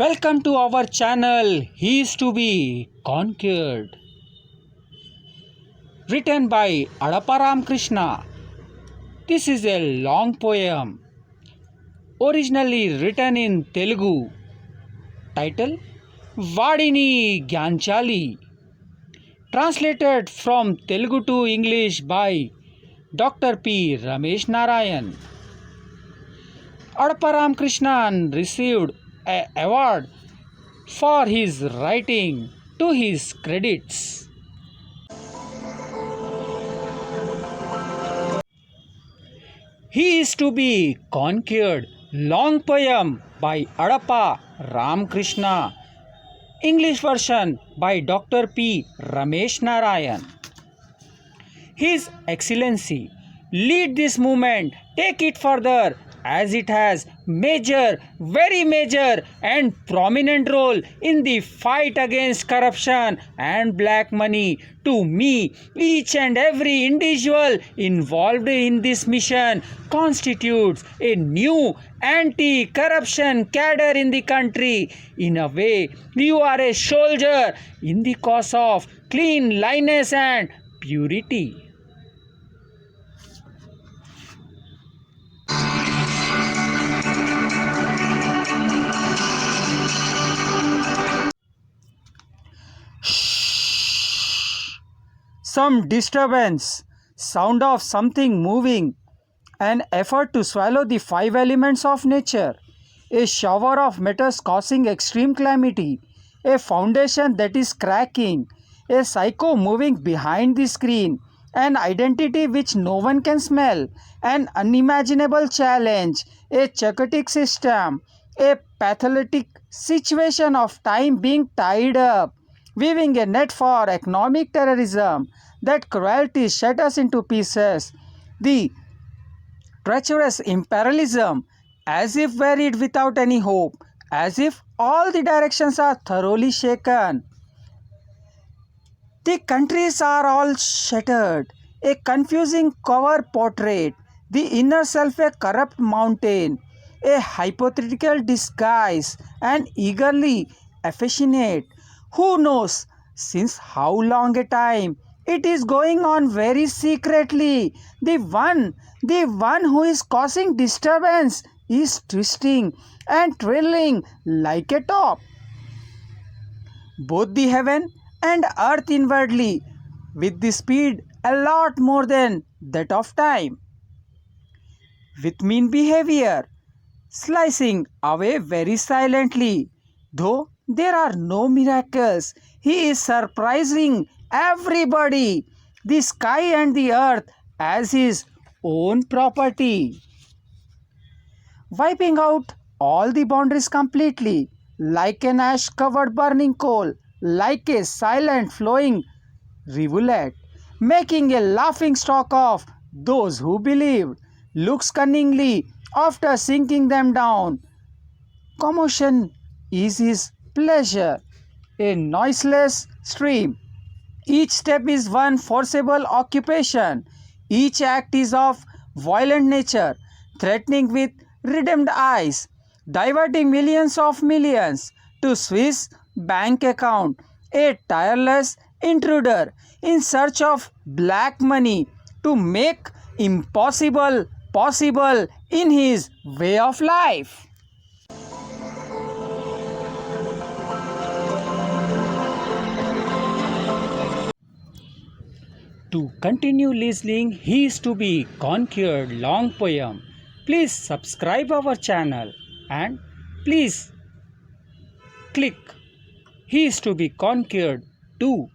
Welcome to our channel He is to be Conquered. Written by Adapa Ramakrishna. This is a long poem originally written in Telugu. Title Vadini Gyanchali. Translated from Telugu to English by Dr. P. Ramesh Narayan. Adapa Ramakrishna received an award for his writing to his credits. He is to be Conquered. Long poem by Adapa Ramakrishna. English version by Dr. P. Ramesh Narayan. His Excellency, lead this movement, take it further, as it has major, very major and prominent role in the fight against corruption and black money. To me, each and every individual involved in this mission constitutes a new anti-corruption cadre in the country. In a way, you are a soldier in the cause of cleanliness and purity. Some disturbance, sound of something moving, an effort to swallow the five elements of nature, a shower of metals causing extreme calamity, a foundation that is cracking, a psycho moving behind the screen, an identity which no one can smell, an unimaginable challenge, a chaotic system, a pathologic situation of time being tied up, weaving a net for economic terrorism, that cruelty shatters into pieces, the treacherous imperialism, as if buried without any hope, as if all the directions are thoroughly shaken. The countries are all shattered, a confusing cover portrait, the inner self a corrupt mountain, a hypothetical disguise, and eagerly affectionate. Who knows since how long a time? It is going on very secretly. The one who is causing disturbance is twisting and trailing like a top. Both the heaven and earth inwardly, with the speed a lot more than that of time. With mean behavior, slicing away very silently, though there are no miracles. He is surprising everybody, the sky and the earth, as his own property. Wiping out all the boundaries completely, like an ash-covered burning coal, like a silent flowing rivulet, making a laughing stock of those who believed, looks cunningly after sinking them down. Commotion is his pleasure, a noiseless stream. Each step is one forcible occupation. Each act is of violent nature, threatening with redemned eyes, diverting millions of millions to Swiss bank account. A tireless intruder in search of black money to make impossible possible in his way of life. To continue listening He is to be Conquered long poem, please subscribe our channel and please click He is to be Conquered too.